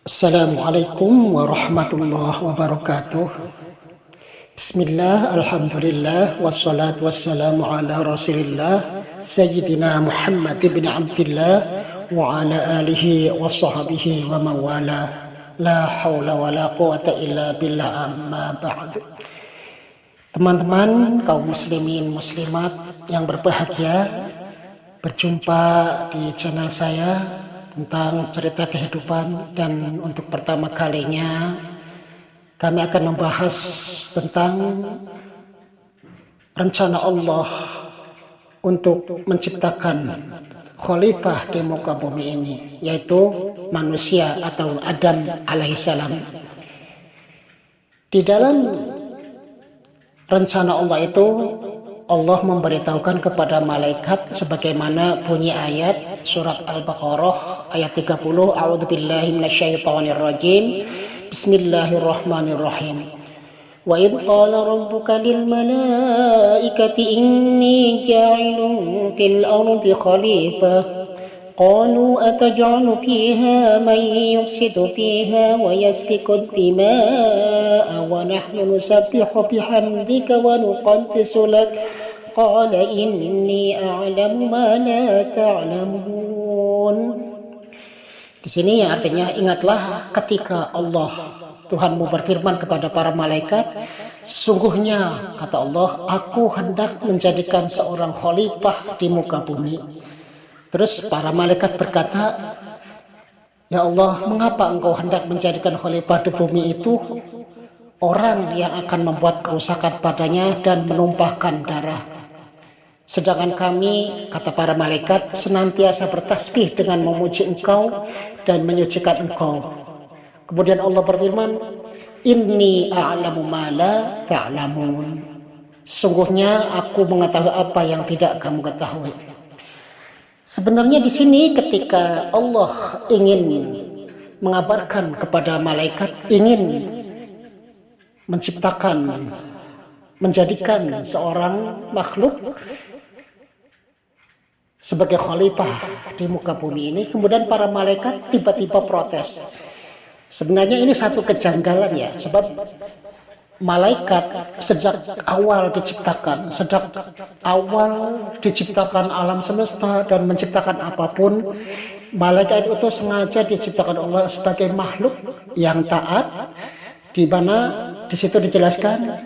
Assalamualaikum warahmatullahi wabarakatuh. Bismillah, alhamdulillah, wassalatu wassalamu ala rasulillah Sayyidina Muhammad ibn Abdillah wa ala alihi wa sahbihi wa mawala. La hawla wa la quwata illa billah, amma ba'd. Teman-teman kaum muslimin muslimat yang berbahagia, berjumpa di channel saya tentang cerita kehidupan, dan untuk pertama kalinya kami akan membahas tentang rencana Allah untuk menciptakan khalifah di muka bumi ini, yaitu manusia atau Adam alaihissalam. Di dalam rencana Allah itu, Allah memberitahukan kepada malaikat sebagaimana bunyi ayat surat Al-Baqarah ayat 30, A'udzubillahi minasyaitonirrajim. Bismillahirrahmanirrahim. Wa idh qala rabbuka lil malaikati inni ja'ilun fil ardi khalifah qalu ataj'alu fiha man yufsidu fiha wa yasfiku ad-dima'a wa nahnu nusabbihu bihamdika wa nuqaddisu lak qala inni a'lamu ma la ta'lamun. Di sini artinya, ingatlah ketika Allah Tuhanmu berfirman kepada para malaikat, sesungguhnya kata Allah, aku hendak menjadikan seorang khalifah di muka bumi. Terus para malaikat berkata, ya Allah, mengapa engkau hendak menjadikan khalifah di bumi itu orang yang akan membuat kerusakan padanya dan menumpahkan darah? Sedangkan kami, kata para malaikat, senantiasa bertasbih dengan memuji engkau dan menyucikan engkau. Kemudian Allah berfirman, inni a'lamu ma la ta'lamun. Sesungguhnya aku mengetahui apa yang tidak kamu ketahui. Sebenarnya di sini ketika Allah ingin mengabarkan kepada malaikat, ingin menciptakan, menjadikan seorang makhluk sebagai khalifah di muka bumi ini, kemudian para malaikat tiba-tiba protes. Sebenarnya ini satu kejanggalan ya, sebab malaikat sejak awal diciptakan alam semesta dan menciptakan apapun, malaikat itu sengaja diciptakan Allah sebagai makhluk yang taat, di mana di situ dijelaskan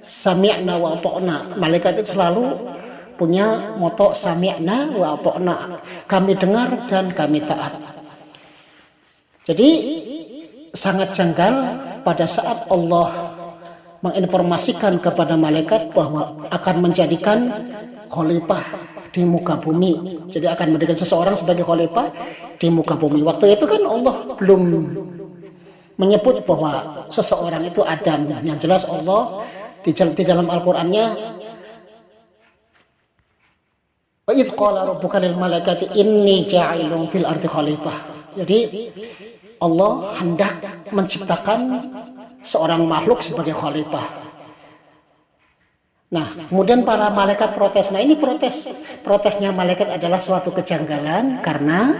sami'na wa ata'na. Malaikat itu selalu punya moto sami'na wa ata'na, kami dengar dan kami taat. Jadi sangat janggal pada saat Allah menginformasikan kepada malaikat bahwa akan menjadikan khalifah di muka bumi. Jadi akan menjadikan seseorang sebagai khalifah di muka bumi. Waktu itu kan Allah belum menyebut bahwa seseorang itu Adam. Yang jelas Allah di dalam Al-Qur'annya, wa idh qala rabbuka lil malaikati inni ja'ilun fil ardi khalifah. Jadi Allah hendak menciptakan seorang makhluk sebagai khalifah. Nah, kemudian para malaikat protes. Nah, ini protesnya malaikat adalah suatu kejanggalan, karena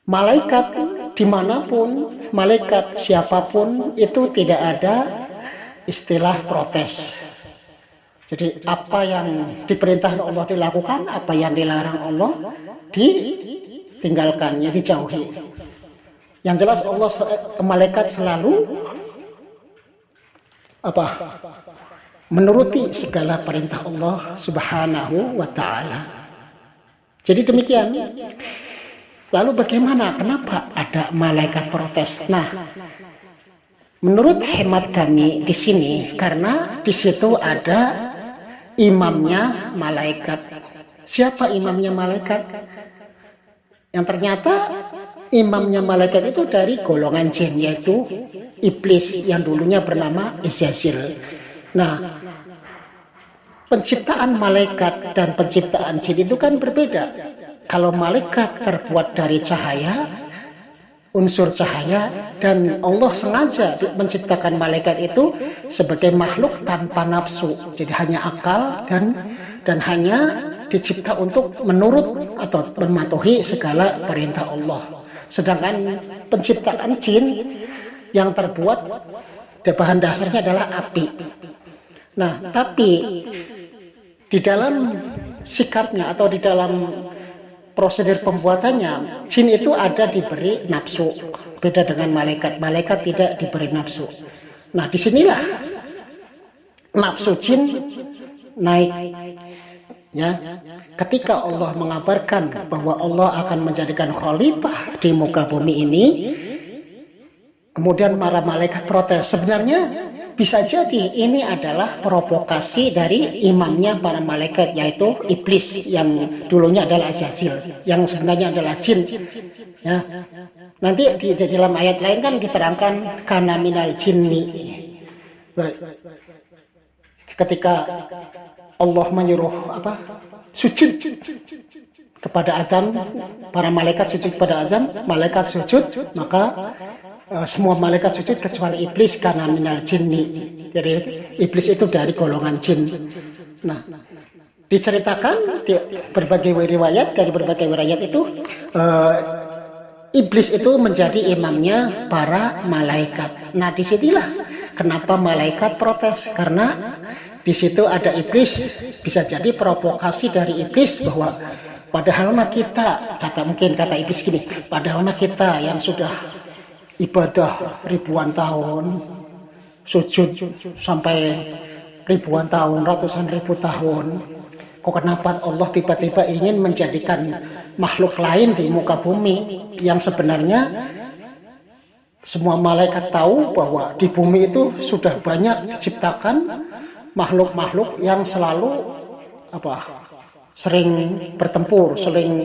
malaikat dimanapun, malaikat siapapun itu tidak ada istilah protes. Jadi apa yang diperintahkan Allah dilakukan, apa yang dilarang Allah ditinggalkan, ya dijauhi. Yang jelas Allah, malaikat selalu menuruti segala perintah Allah Subhanahu wa ta'ala. Jadi demikian. Lalu bagaimana? Kenapa ada malaikat protes? Nah, menurut hemat kami di sini, karena di situ ada imamnya malaikat. Siapa imamnya malaikat? Yang ternyata imamnya malaikat itu dari golongan jin, yaitu iblis yang dulunya bernama Izzazil. Nah, penciptaan malaikat dan penciptaan jin itu kan berbeda. Kalau malaikat terbuat dari cahaya, unsur cahaya, dan Allah sengaja menciptakan malaikat itu sebagai makhluk tanpa nafsu. Jadi hanya akal dan hanya dicipta untuk menurut atau mematuhi segala perintah Allah. Sedangkan penciptaan jin yang terbuat bahan dasarnya adalah api. Nah, tapi di dalam sikapnya atau di dalam prosedur pembuatannya, jin itu ada diberi nafsu. Beda dengan malaikat. Malaikat tidak diberi nafsu. Nah, disinilah nafsu jin naik. Ya, ketika Allah mengabarkan bahwa Allah akan menjadikan khalifah di muka bumi ini, kemudian para malaikat protes. Sebenarnya bisa jadi ini adalah provokasi dari imamnya para malaikat, yaitu iblis yang dulunya adalah Azazil, yang sebenarnya adalah jin. Ya. Nanti di dalam ayat lain kan diterangkan kana minal jinni. Ketika Allah menyuruh sujud kepada Adam, para malaikat sujud kepada Adam, malaikat sujud, maka semua malaikat sujud kecuali iblis karena minal jinni. Jadi iblis itu dari golongan jin. Nah, diceritakan di berbagai riwayat, dari berbagai riwayat itu iblis itu menjadi imamnya para malaikat. Nah, disinilah kenapa malaikat protes, karena di situ ada iblis. Bisa jadi provokasi dari iblis bahwa padahal mah kita, kata iblis gini, padahal mah kita yang sudah ibadah ribuan tahun, sujud sampai ribuan tahun, ratusan ribu tahun, kok kenapa Allah tiba-tiba ingin menjadikan makhluk lain di muka bumi, yang sebenarnya semua malaikat tahu bahwa di bumi itu sudah banyak diciptakan makhluk-makhluk yang selalu sering bertempur, sering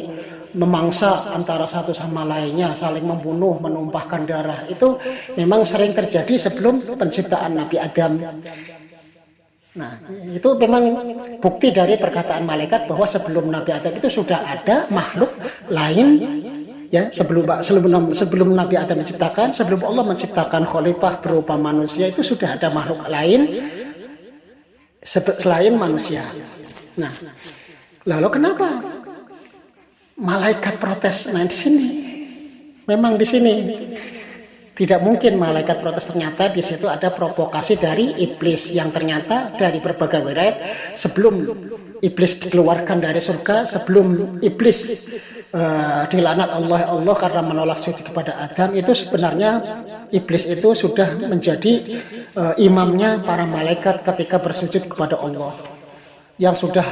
memangsa antara satu sama lainnya, saling membunuh, menumpahkan darah. Itu memang sering terjadi sebelum penciptaan Nabi Adam. Nah, itu memang bukti dari perkataan malaikat bahwa sebelum Nabi Adam itu sudah ada makhluk lain, ya, sebelum Nabi Adam diciptakan, sebelum Allah menciptakan khalifah berupa manusia, itu sudah ada makhluk lain selain manusia. Nah, lalu kenapa malaikat protes? Nah, di sini memang di sini tidak mungkin malaikat protes. Ternyata di situ ada provokasi dari iblis yang ternyata dari berbagai riwayat sebelum iblis dikeluarkan dari surga, sebelum iblis dilaknat Allah karena menolak sujud kepada Adam, itu sebenarnya iblis itu sudah menjadi imamnya para malaikat ketika bersujud kepada Allah, yang sudah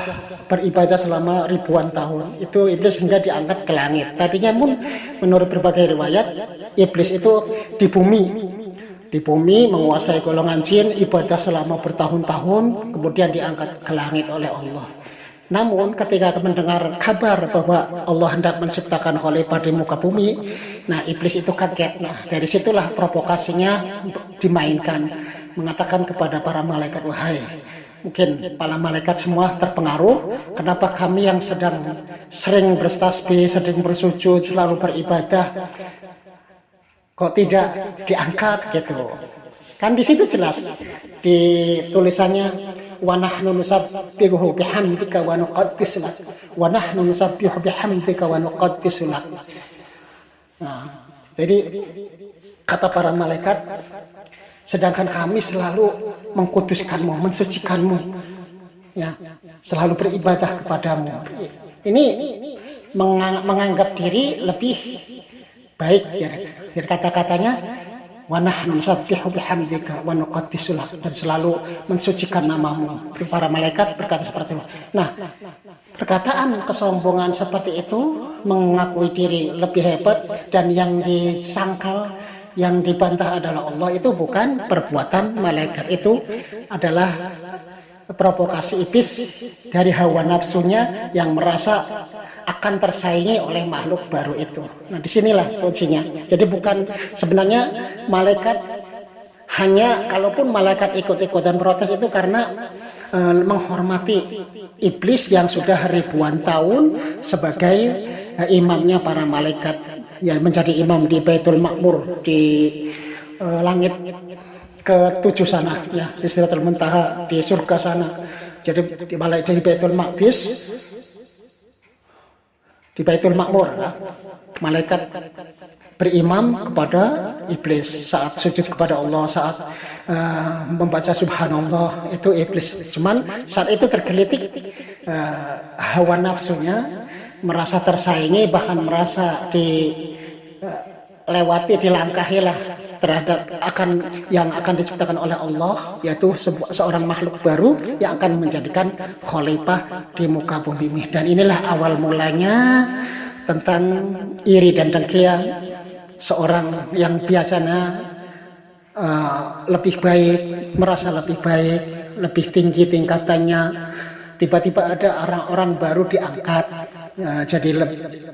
beribadah selama ribuan tahun. Itu iblis hingga diangkat ke langit. Tadinya pun menurut berbagai riwayat iblis itu di bumi menguasai golongan jin, ibadah selama bertahun-tahun, kemudian diangkat ke langit oleh Allah. Namun ketika mendengar kabar bahwa Allah hendak menciptakan khalifah di muka bumi, nah iblis itu kaget. Nah, dari situlah provokasinya dimainkan, mengatakan kepada para malaikat, wahai, mungkin para malaikat semua terpengaruh, kenapa kami yang sedang sering bertasbih, sering bersujud, selalu beribadah, kok tidak diangkat gitu. Kan di situ jelas di tulisannya, wa nahnu nusabbihu bihamdika wa nuqaddisu lak, wa nahnu nusabbihu bihamdika wa nuqaddisu lak. Nah, jadi kata para malaikat, sedangkan kami selalu mengkuduskanmu, mensucikanmu, ya, selalu beribadah kepadamu. Ini menganggap diri lebih baik, ya. Jadi kata-katanya wa nahnu nusabbihu bihamdika wa nuqaddisu lak, dan selalu mensucikan namamu. Para malaikat berkata seperti itu. Nah, perkataan kesombongan seperti itu, mengakui diri lebih hebat, dan yang disangkal, yang dibantah adalah Allah, itu bukan perbuatan malaikat, itu adalah provokasi iblis dari hawa nafsunya yang merasa akan tersaingi oleh makhluk baru itu. Nah, disinilah kuncinya. Jadi bukan sebenarnya malaikat hanya, kalaupun malaikat ikut-ikutan protes itu karena menghormati iblis yang sudah ribuan tahun sebagai imamnya para malaikat, yang menjadi imam di Baitul Ma'mur, di langit ke-7 sana, ya, di Sidratul Muntaha, di surga sana. Jadi dari Baitul Maqdis di Baitul Ma'mur, malaikat berimam kepada iblis saat sujud kepada Allah, saat membaca subhanallah, itu iblis. Cuman saat itu tergelitik hawa nafsunya, merasa tersaingi, bahkan merasa dilewati, dilangkahi lah terhadap yang akan diciptakan oleh Allah, yaitu seorang makhluk baru yang akan menjadikan khalifah di muka bumi ini. Dan inilah awal mulanya tentang iri dan dengki seorang yang biasanya lebih baik, merasa lebih baik, lebih tinggi tingkatannya, tiba-tiba ada orang-orang baru diangkat jadi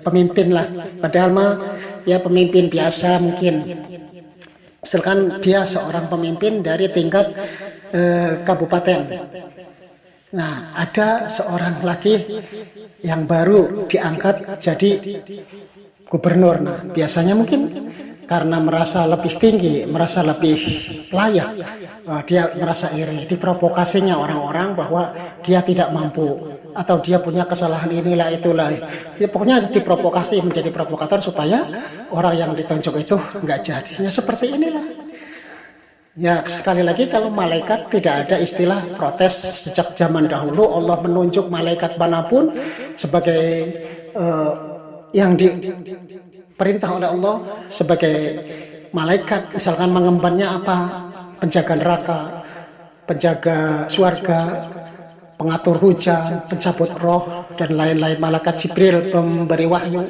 pemimpin lah, padahal mah ya pemimpin biasa mungkin. Misalkan dia seorang pemimpin dari tingkat kabupaten. Nah, ada seorang lagi yang baru diangkat jadi gubernur. Nah, biasanya mungkin karena merasa lebih tinggi, merasa lebih layak, dia merasa iri, diprovokasinya orang-orang bahwa dia tidak mampu atau dia punya kesalahan inilah itulah. Ya, pokoknya diprovokasi, menjadi provokator supaya orang yang ditunjuk itu nggak jadi. Ya seperti inilah. Ya sekali lagi, kalau malaikat tidak ada istilah protes. Sejak zaman dahulu Allah menunjuk malaikat manapun sebagai yang diperintah oleh Allah sebagai malaikat, misalkan mengembannya apa, penjaga neraka, penjaga surga, pengatur hujan, pencabut roh, dan lain-lain. Malaikat Jibril memberi wahyu,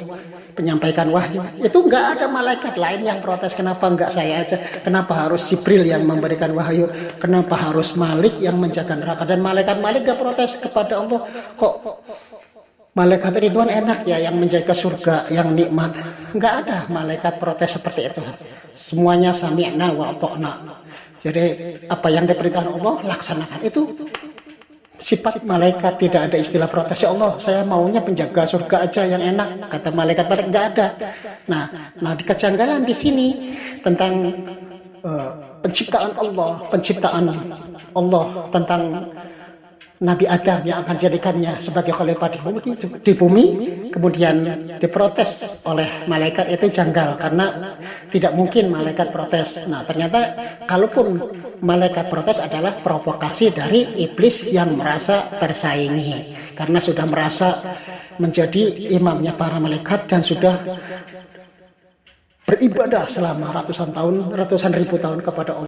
menyampaikan wahyu. Itu enggak ada malaikat lain yang protes, kenapa enggak saya aja, kenapa harus Jibril yang memberikan wahyu, kenapa harus Malik yang menjaga neraka. Dan malaikat enggak protes kepada Allah, kok malaikat Ridwan enak ya yang menjaga surga, yang nikmat. Enggak ada malaikat protes seperti itu. Semuanya sami'na wa ata'na. Jadi apa yang diperintahkan Allah laksanakan. Itu sifat malaikat, tidak ada istilah protes. Ya Allah, saya maunya penjaga surga aja yang enak, kata malaikat enggak ada. Nah di kejanggalan di sini tentang penciptaan Allah, tentang Nabi Adam yang akan jadikannya sebagai khalifah di bumi, kemudian diprotes oleh malaikat, itu janggal karena tidak mungkin malaikat protes. Nah ternyata kalaupun malaikat protes adalah provokasi dari iblis yang merasa tersaingi karena sudah merasa menjadi imamnya para malaikat dan sudah beribadah selama ratusan ribu tahun kepada Allah.